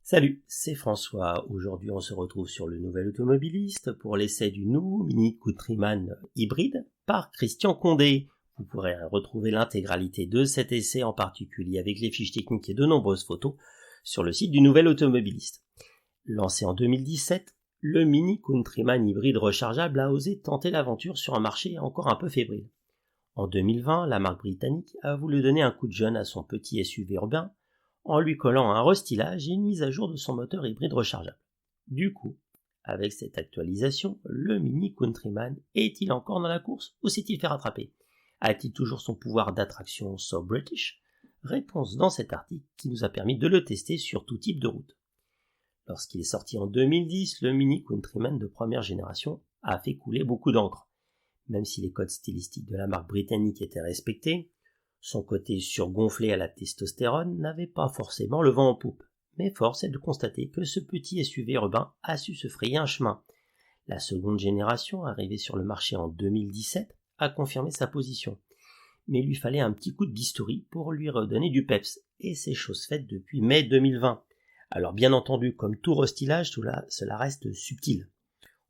Salut, c'est François. Aujourd'hui, on se retrouve sur le Nouvel Automobiliste pour l'essai du nouveau Mini Countryman hybride par Christian Condé. Vous pourrez retrouver l'intégralité de cet essai, en particulier avec les fiches techniques et de nombreuses photos, sur le site du Nouvel Automobiliste. Lancé en 2017, le Mini Countryman hybride rechargeable a osé tenter l'aventure sur un marché encore un peu fébrile. En 2020, la marque britannique a voulu donner un coup de jeune à son petit SUV urbain, en lui collant un restylage et une mise à jour de son moteur hybride rechargeable. Du coup, avec cette actualisation, le Mini Countryman est-il encore dans la course ou s'est-il fait rattraper? A-t-il toujours son pouvoir d'attraction so British? Réponse dans cet article qui nous a permis de le tester sur tout type de route. Lorsqu'il est sorti en 2010, le Mini Countryman de première génération a fait couler beaucoup d'encre. Même si les codes stylistiques de la marque britannique étaient respectés, son côté surgonflé à la testostérone n'avait pas forcément le vent en poupe. Mais force est de constater que ce petit SUV urbain a su se frayer un chemin. La seconde génération, arrivée sur le marché en 2017, a confirmé sa position. Mais il lui fallait un petit coup de bistouri pour lui redonner du peps, et c'est chose faite depuis mai 2020. Alors bien entendu, comme tout restylage, cela reste subtil.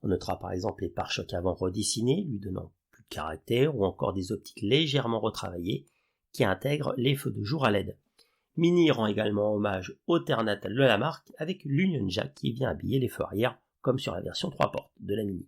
On notera par exemple les pare-chocs avant redessinés, lui donnant plus de caractère, ou encore des optiques légèrement retravaillées, qui intègrent les feux de jour à LED. Mini rend également hommage au terre natal de la marque avec l'Union Jack qui vient habiller les feux arrière comme sur la version 3 portes de la Mini.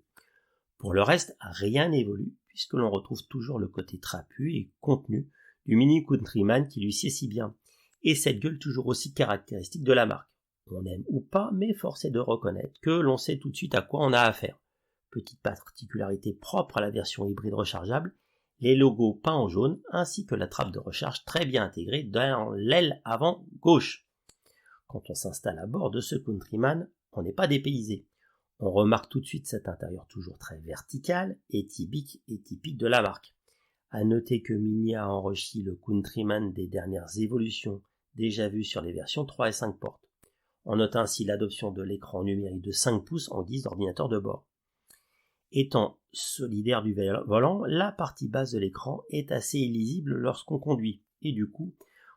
Pour le reste, rien n'évolue puisque l'on retrouve toujours le côté trapu et contenu du Mini Countryman qui lui sied si bien, et cette gueule toujours aussi caractéristique de la marque. On aime ou pas, mais force est de reconnaître que l'on sait tout de suite à quoi on a affaire. Petite particularité propre à la version hybride rechargeable, les logos peints en jaune ainsi que la trappe de recharge très bien intégrée dans l'aile avant gauche. Quand on s'installe à bord de ce Countryman, on n'est pas dépaysé. On remarque tout de suite cet intérieur toujours très vertical et typique de la marque. À noter que Mini a enrichi le Countryman des dernières évolutions déjà vues sur les versions 3 et 5 portes. On note ainsi l'adoption de l'écran numérique de 5 pouces en guise d'ordinateur de bord. Étant solidaire du volant, la partie basse de l'écran est assez illisible lorsqu'on conduit, et du coup,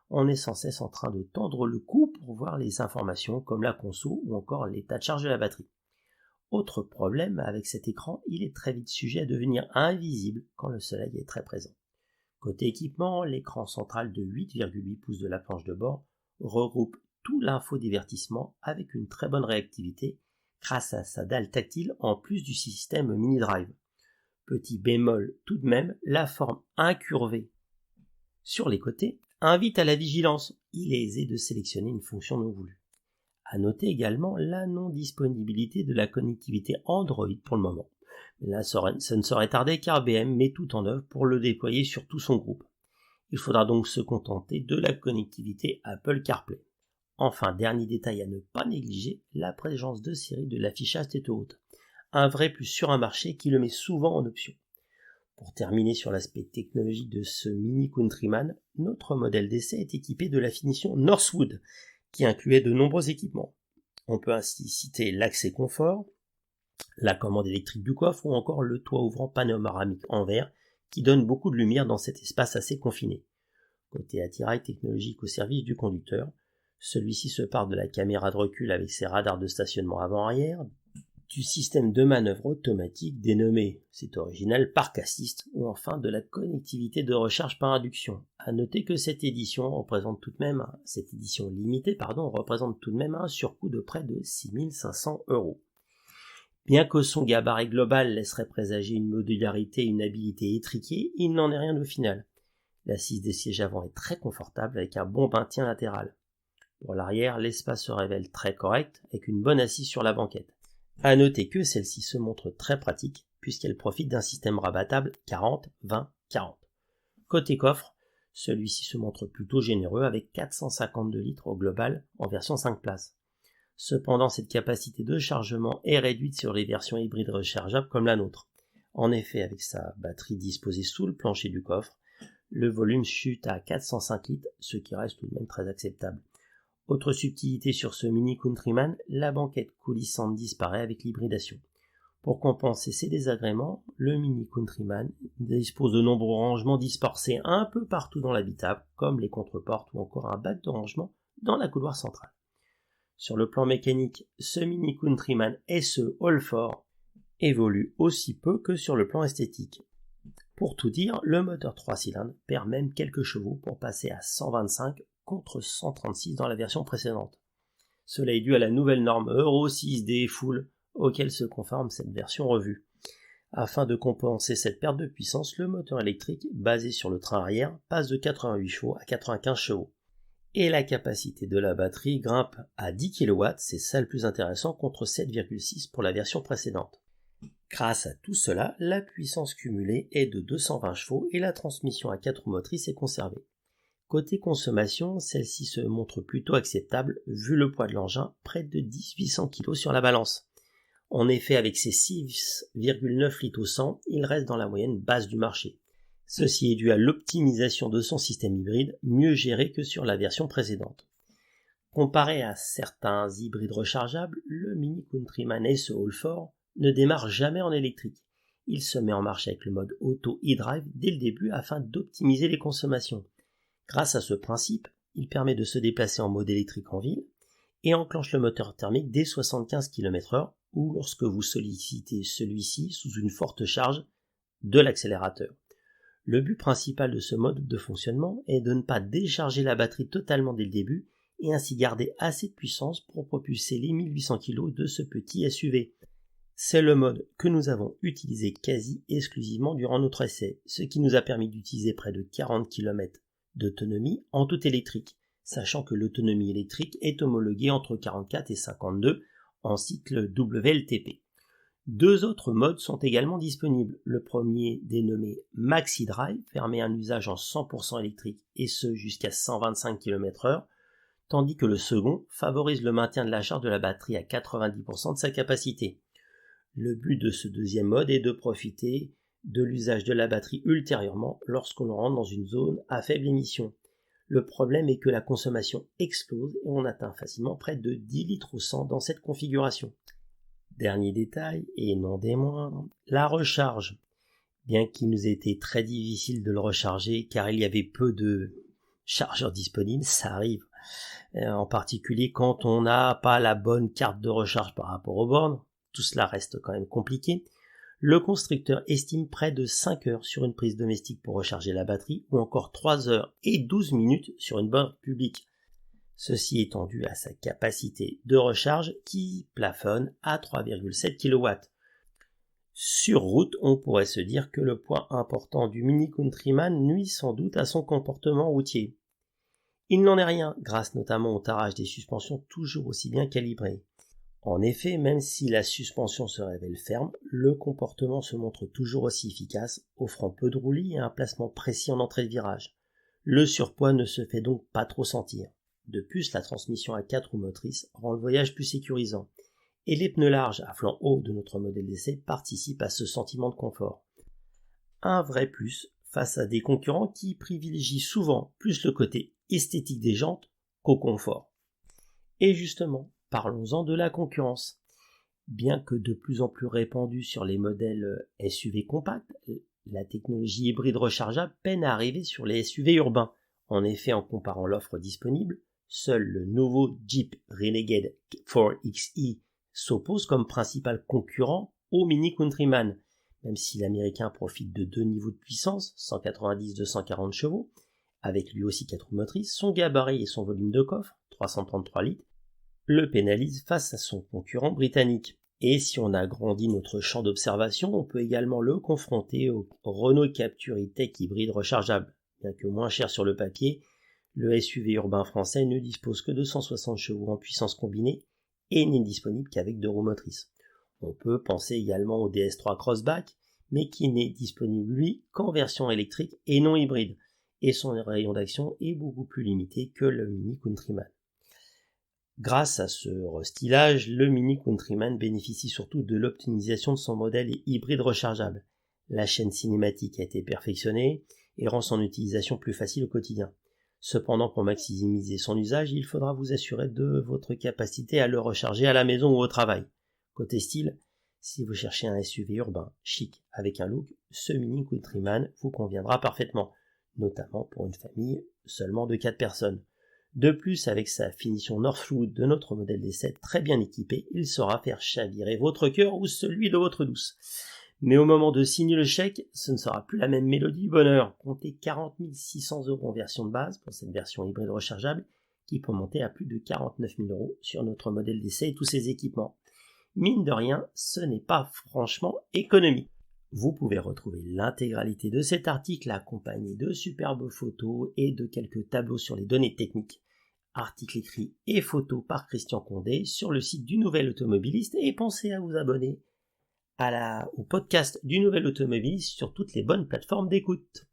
on est sans cesse en train de tendre le cou pour voir les informations comme la conso ou encore l'état de charge de la batterie. Autre problème avec cet écran, il est très vite sujet à devenir invisible quand le soleil est très présent. Côté équipement, l'écran central de 8,8 pouces de la planche de bord regroupe tout l'infodivertissement avec une très bonne réactivité grâce à sa dalle tactile en plus du système Mini Drive. Petit bémol tout de même, la forme incurvée sur les côtés invite à la vigilance. Il est aisé de sélectionner une fonction non voulue. À noter également la non-disponibilité de la connectivité Android pour le moment. Mais là, ça ne saurait tarder car BM met tout en œuvre pour le déployer sur tout son groupe. Il faudra donc se contenter de la connectivité Apple CarPlay. Enfin, dernier détail à ne pas négliger, la présence de série de l'affichage tête haute. Un vrai plus sur un marché qui le met souvent en option. Pour terminer sur l'aspect technologique de ce Mini Countryman, notre modèle d'essai est équipé de la finition Northwood, qui incluait de nombreux équipements. On peut ainsi citer l'accès confort, la commande électrique du coffre ou encore le toit ouvrant panoramique en verre qui donne beaucoup de lumière dans cet espace assez confiné. Côté attirail technologique au service du conducteur, celui-ci se part de la caméra de recul avec ses radars de stationnement avant-arrière, du système de manœuvre automatique dénommé, c'est original, Park Assist, ou enfin de la connectivité de recharge par induction. À noter que cette édition limitée représente tout de même un surcoût de près de 6 500 €. Bien que son gabarit global laisserait présager une modularité et une habileté étriquée, il n'en est rien au final. L'assise des sièges avant est très confortable avec un bon maintien latéral. Pour l'arrière, l'espace se révèle très correct avec une bonne assise sur la banquette. À noter que celle-ci se montre très pratique puisqu'elle profite d'un système rabattable 40-20-40. Côté coffre, celui-ci se montre plutôt généreux avec 452 litres au global en version 5 places. Cependant, cette capacité de chargement est réduite sur les versions hybrides rechargeables comme la nôtre. En effet, avec sa batterie disposée sous le plancher du coffre, le volume chute à 405 litres, ce qui reste tout de même très acceptable. Autre subtilité sur ce Mini Countryman, la banquette coulissante disparaît avec l'hybridation. Pour compenser ces désagréments, le Mini Countryman dispose de nombreux rangements dispersés un peu partout dans l'habitable, comme les contreportes ou encore un bac de rangement dans la couloir centrale. Sur le plan mécanique, ce Mini Countryman SE All 4 évolue aussi peu que sur le plan esthétique. Pour tout dire, le moteur 3 cylindres perd même quelques chevaux pour passer à 125 contre 136 dans la version précédente. Cela est dû à la nouvelle norme Euro 6D Full auquel se conforme cette version revue. Afin de compenser cette perte de puissance, le moteur électrique basé sur le train arrière passe de 88 chevaux à 95 chevaux. Et la capacité de la batterie grimpe à 10 kW, c'est ça le plus intéressant, contre 7,6 pour la version précédente. Grâce à tout cela, la puissance cumulée est de 220 chevaux et la transmission à 4 roues motrices est conservée. Côté consommation, celle-ci se montre plutôt acceptable vu le poids de l'engin, près de 1800 kg sur la balance. En effet, avec ses 6,9 litres au 100, il reste dans la moyenne basse du marché. Ceci est dû à l'optimisation de son système hybride, mieux géré que sur la version précédente. Comparé à certains hybrides rechargeables, le Mini Countryman SE All 4 ne démarre jamais en électrique. Il se met en marche avec le mode Auto e-Drive dès le début afin d'optimiser les consommations. Grâce à ce principe, il permet de se déplacer en mode électrique en ville et enclenche le moteur thermique dès 75 km/h ou lorsque vous sollicitez celui-ci sous une forte charge de l'accélérateur. Le but principal de ce mode de fonctionnement est de ne pas décharger la batterie totalement dès le début et ainsi garder assez de puissance pour propulser les 1800 kg de ce petit SUV. C'est le mode que nous avons utilisé quasi exclusivement durant notre essai, ce qui nous a permis d'utiliser près de 40 km d'autonomie en tout électrique, sachant que l'autonomie électrique est homologuée entre 44 et 52 en cycle WLTP. Deux autres modes sont également disponibles. Le premier, dénommé Maxi Drive, permet un usage en 100% électrique et ce jusqu'à 125 km/h, tandis que le second favorise le maintien de la charge de la batterie à 90% de sa capacité. Le but de ce deuxième mode est de profiter de l'usage de la batterie ultérieurement lorsqu'on rentre dans une zone à faible émission. Le problème est que la consommation explose et on atteint facilement près de 10 litres au 100 dans cette configuration. Dernier détail, et non des moindres, la recharge. Bien qu'il nous ait été très difficile de le recharger car il y avait peu de chargeurs disponibles, ça arrive. En particulier quand on n'a pas la bonne carte de recharge par rapport aux bornes, tout cela reste quand même compliqué. Le constructeur estime près de 5 heures sur une prise domestique pour recharger la batterie ou encore 3 heures et 12 minutes sur une borne publique. Ceci étant dû à sa capacité de recharge qui plafonne à 3,7 kW. Sur route, on pourrait se dire que le point important du Mini Countryman nuit sans doute à son comportement routier. Il n'en est rien, grâce notamment au tarage des suspensions toujours aussi bien calibrées. En effet, même si la suspension se révèle ferme, le comportement se montre toujours aussi efficace, offrant peu de roulis et un placement précis en entrée de virage. Le surpoids ne se fait donc pas trop sentir. De plus, la transmission à 4 roues motrices rend le voyage plus sécurisant. Et les pneus larges à flanc haut de notre modèle d'essai participent à ce sentiment de confort. Un vrai plus face à des concurrents qui privilégient souvent plus le côté esthétique des jantes qu'au confort. Et justement, parlons-en de la concurrence. Bien que de plus en plus répandue sur les modèles SUV compacts, la technologie hybride rechargeable peine à arriver sur les SUV urbains. En effet, en comparant l'offre disponible, seul le nouveau Jeep Renegade 4xe s'oppose comme principal concurrent au Mini Countryman. Même si l'américain profite de deux niveaux de puissance, 190-240 chevaux, avec lui aussi 4 roues motrices, son gabarit et son volume de coffre, 333 litres, le pénalise face à son concurrent britannique. Et si on agrandit notre champ d'observation, on peut également le confronter au Renault Captur E-Tech hybride rechargeable. Bien que moins cher sur le papier, le SUV urbain français ne dispose que de 160 chevaux en puissance combinée et n'est disponible qu'avec 2 roues motrices. On peut penser également au DS3 Crossback, mais qui n'est disponible lui qu'en version électrique et non hybride, et son rayon d'action est beaucoup plus limité que le Mini Countryman. Grâce à ce restylage, le Mini Countryman bénéficie surtout de l'optimisation de son modèle hybride rechargeable. La chaîne cinématique a été perfectionnée et rend son utilisation plus facile au quotidien. Cependant, pour maximiser son usage, il faudra vous assurer de votre capacité à le recharger à la maison ou au travail. Côté style, si vous cherchez un SUV urbain, chic, avec un look, ce Mini Countryman vous conviendra parfaitement, notamment pour une famille seulement de 4 personnes. De plus, avec sa finition Northwood de notre modèle d'essai très bien équipé, il saura faire chavirer votre cœur ou celui de votre douce. Mais au moment de signer le chèque, ce ne sera plus la même mélodie du bonheur. Comptez 40 600 € en version de base pour cette version hybride rechargeable qui peut monter à plus de 49 000 € sur notre modèle d'essai et tous ses équipements. Mine de rien, ce n'est pas franchement économique. Vous pouvez retrouver l'intégralité de cet article accompagné de superbes photos et de quelques tableaux sur les données techniques. Article écrit et photos par Christian Condé sur le site du Nouvel Automobiliste et pensez à vous abonner au podcast du Nouvel Automobiliste sur toutes les bonnes plateformes d'écoute.